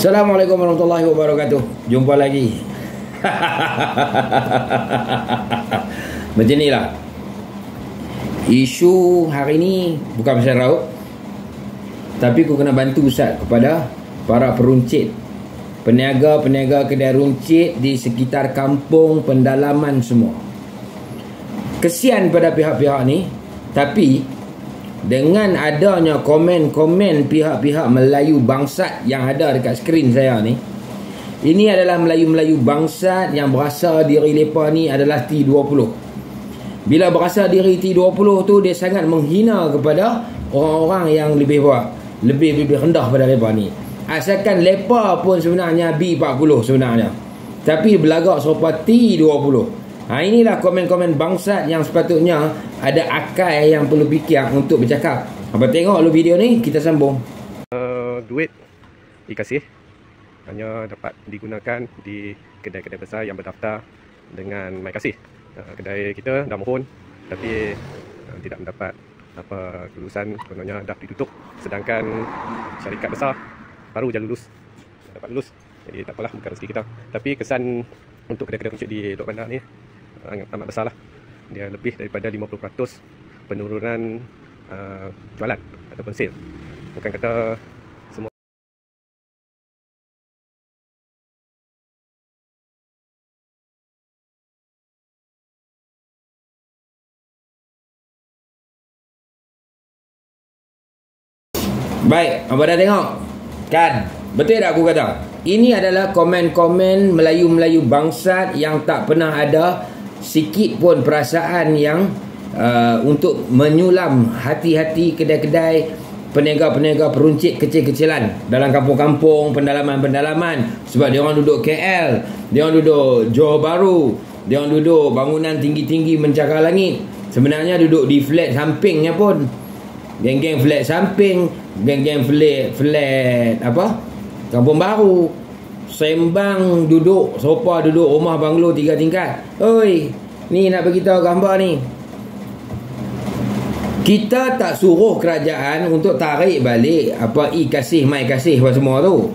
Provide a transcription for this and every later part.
Assalamualaikum warahmatullahi wabarakatuh. Jumpa lagi. Macam ni lah. Isu hari ni bukan pasal raut, tapi aku kena bantu Ustaz kepada para peruncit, peniaga-peniaga kedai runcit di sekitar kampung pendalaman semua. Kesian pada pihak-pihak ni, tapi dengan adanya komen-komen pihak-pihak Melayu bangsat yang ada dekat skrin saya ni, ini adalah Melayu-Melayu bangsat yang berasa diri mereka ni adalah T20. Bila berasa diri T20 tu, dia sangat menghina kepada orang-orang yang lebih bawah, lebih rendah pada mereka ni. Asalkan mereka pun sebenarnya B40 sebenarnya, tapi berlagak serupa T20. Inilah komen-komen bangsat yang sepatutnya ada akal yang perlu fikir untuk bercakap. Apa tengok lu video ni, kita sambung. Duit dikasih hanya dapat digunakan di kedai-kedai besar yang berdaftar dengan MyKasih. Kedai kita dah mohon, tapi tidak mendapat apa kelulusan, kononnya dah ditutup. Sedangkan syarikat besar baru je lulus, dapat lulus. Jadi tak apalah, bukan rezeki kita. Tapi kesan untuk kedai-kedai runcit di Teluk Bandar ni amat besar lah. Dia lebih daripada 50% penurunan jualan ataupun sale. Bukan kata semua. Baik, apa dah tengok? Kan? Betul tak aku kata? Ini adalah komen-komen Melayu-Melayu bangsat yang tak pernah ada sikit pun perasaan yang untuk menyulam hati-hati kedai-kedai peniaga-peniaga peruncit kecil-kecilan dalam kampung-kampung, pendalaman-pendalaman. Sebab dia orang duduk KL, dia orang duduk Johor Bahru, dia orang duduk bangunan tinggi-tinggi mencakar langit. Sebenarnya duduk di flat sampingnya pun, geng-geng flat samping, geng-geng flat apa, Kampung Baru, sembang duduk sofa, duduk rumah banglo 3 tingkat. Oi, ni nak beritahu gambar ni. Kita tak suruh kerajaan untuk tarik balik apa e-Kasih, MyKasih apa semua tu.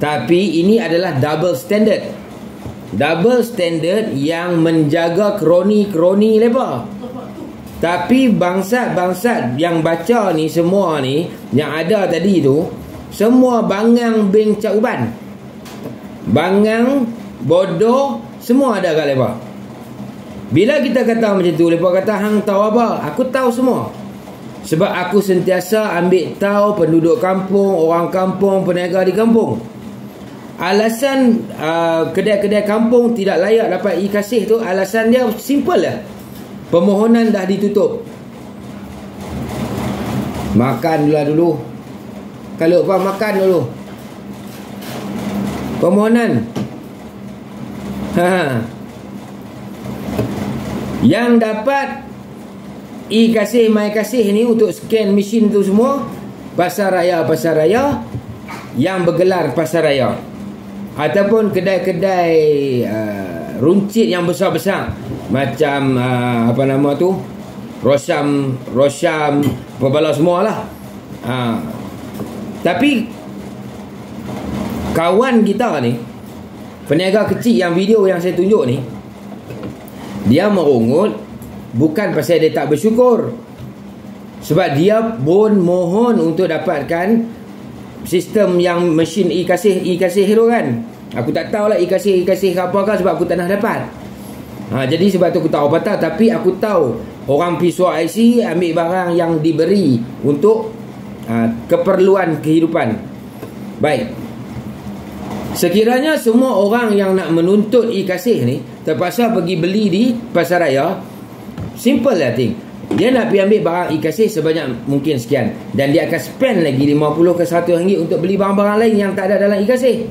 Tapi ini adalah double standard. Double standard yang menjaga kroni-kroni lepa. Tapi bangsat-bangsat yang baca ni semua ni, yang ada tadi tu, semua bangang beng Cak Uban, bangang bodoh, semua ada kat mereka. Bila kita kata macam tu, mereka kata hang tahu apa? Aku tahu semua. Sebab aku sentiasa ambil tahu penduduk kampung, orang kampung, peniaga di kampung. Alasan kedai-kedai kampung tidak layak dapat e-Kasih tu, alasan dia simple lah. Permohonan dah ditutup. Makan dulu. Kalau apa, makan dulu. Permohonan. Yang dapat e-Kasih, MyKasih ni untuk scan mesin tu semua pasar raya yang bergelar pasar raya, ataupun kedai-kedai runcit yang besar-besar macam apa nama tu, Rosyam Pebala semua lah. Tapi kawan kita ni, peniaga kecil yang video yang saya tunjuk ni, dia merungut bukan pasal dia tak bersyukur. Sebab dia pun mohon untuk dapatkan sistem yang mesin e-Kasih tu kan. Aku tak tahulah e-Kasih ke apakah, sebab aku tak nak dapat. Jadi sebab tu aku tahu apa tak. Tapi aku tahu orang pisuak IC ambil barang yang diberi untuk keperluan kehidupan. Baik, sekiranya semua orang yang nak menuntut e-Kasih ni terpaksa pergi beli di pasar raya, simple lah thing. Dia nak pergi ambil barang e-Kasih sebanyak mungkin sekian, dan dia akan spend lagi 50 ke 100 ringgit untuk beli barang-barang lain yang tak ada dalam e-Kasih.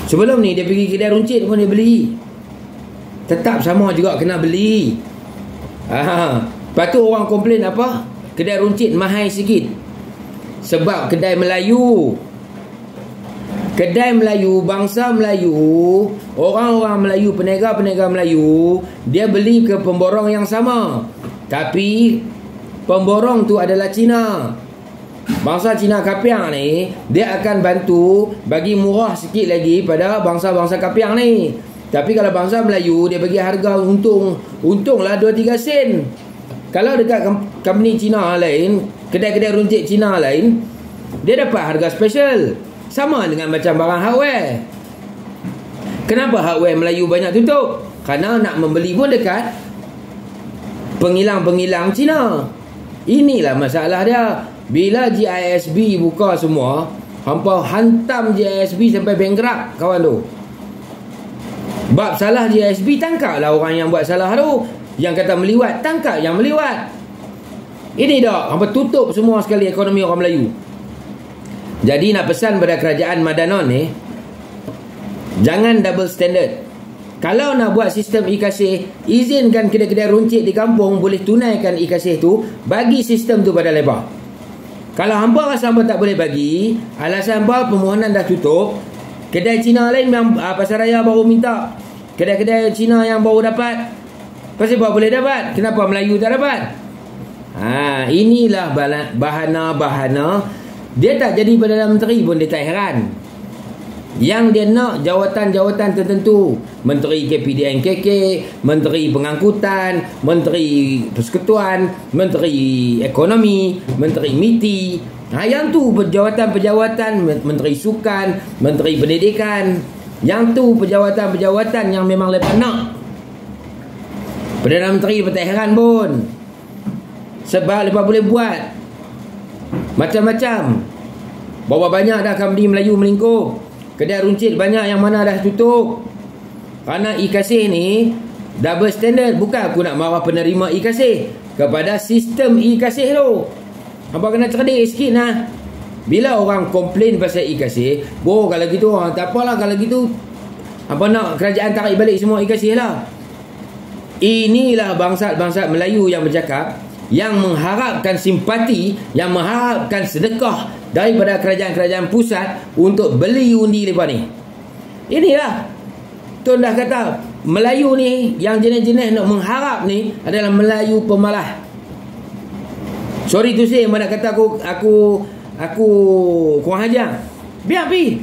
Sebelum ni dia pergi kedai runcit pun dia beli, tetap sama juga kena beli. Lepas tu orang komplain apa? Kedai runcit mahal sikit. Sebab kedai Melayu, bangsa Melayu, orang-orang Melayu, peniaga-peniaga Melayu, dia beli ke pemborong yang sama, tapi pemborong tu adalah Cina. Bangsa Cina Kapiang ni, dia akan bantu bagi murah sikit lagi pada bangsa-bangsa Kapiang ni. Tapi kalau bangsa Melayu, dia bagi harga untunglah 2-3 sen. Kalau dekat company Cina lain, kedai-kedai runcit Cina lain, dia dapat harga special. Sama dengan macam barang hardware. Kenapa hardware Melayu banyak tutup? Kerana nak membeli pun dekat pengilang-pengilang Cina. Inilah masalah dia. Bila GISB buka semua, hampa hantam GISB sampai bankrupt kawan tu. Bab salah GISB, tangkaplah orang yang buat salah tu. Yang kata meliwat, tangkap yang meliwat. Ini dah, hampa tutup semua sekali ekonomi orang Melayu. Jadi nak pesan pada kerajaan Madanon ni, jangan double standard. Kalau nak buat sistem e-kasih, izinkan kedai-kedai runcit di kampung boleh tunaikan e-kasih tu, bagi sistem tu pada lebar. Kalau hamba rasa hamba tak boleh bagi, alasan hamba permohonan dah tutup, kedai Cina lain yang pasar raya baru minta, kedai-kedai Cina yang baru dapat, pasal baru boleh dapat, kenapa Melayu tak dapat? Inilah bahana-bahana. Dia tak jadi Perdana Menteri pun dia tak heran. Yang dia nak jawatan-jawatan tertentu, Menteri KPDNKK, Menteri Pengangkutan, Menteri Persekutuan, Menteri Ekonomi, Menteri MITI. Yang tu jawatan-jawatan, Menteri Sukan, Menteri Pendidikan. Yang tu jawatan-jawatan yang memang lepas nak. Perdana Menteri pun tak heran pun. Sebab lepas boleh buat macam-macam. Berapa banyak dah company Melayu melingkup. Kedai runcit banyak yang mana dah tutup. Kerana e-kasih ni double standard. Bukan aku nak marah penerima e-kasih, kepada sistem e-kasih tu. Hampa kena cerdik sikit lah. Bila orang komplain pasal e-kasih, kalau gitu tak apalah, kalau gitu hampa nak kerajaan tarik balik semua e-kasih lah. Inilah bangsa-bangsa Melayu yang bercakap, yang mengharapkan simpati, yang mengharapkan sedekah daripada kerajaan-kerajaan pusat untuk beli undi lepas ni. Inilah Tun dah kata, Melayu ni yang jenis-jenis nak mengharap ni adalah Melayu pemalas. Sorry tu say, nak kata aku kurang ajar. Biar pi.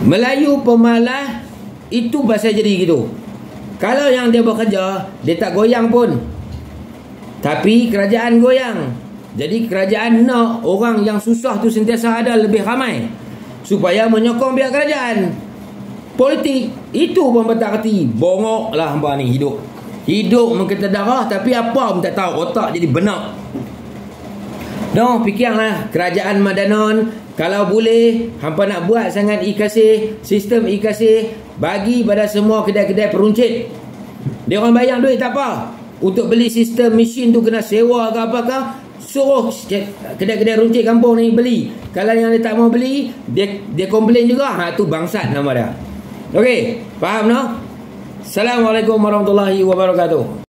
Melayu pemalas itu pasal jadi gitu. Kalau yang dia bekerja, dia tak goyang pun, tapi kerajaan goyang. Jadi kerajaan nak orang yang susah tu sentiasa ada lebih ramai, supaya menyokong pihak kerajaan. Politik itu pun tak kerti. Bongok lah hampa ni hidup. Hidup mengketa darah, tapi apa pun tak tahu. Otak jadi benak. Fikirlah kerajaan Madanon, kalau boleh hampa nak buat sangat e-kasih, sistem e-kasih, bagi pada semua kedai-kedai peruncit. Dia orang bayar duit tak apa. Untuk beli sistem mesin tu kena sewa ke apakah, suruh kedai-kedai runcit kampung ni beli. Kalau yang dia tak mau beli, dia komplain juga. Tu bangsat nama dia. Okey, faham no? Assalamualaikum warahmatullahi wabarakatuh.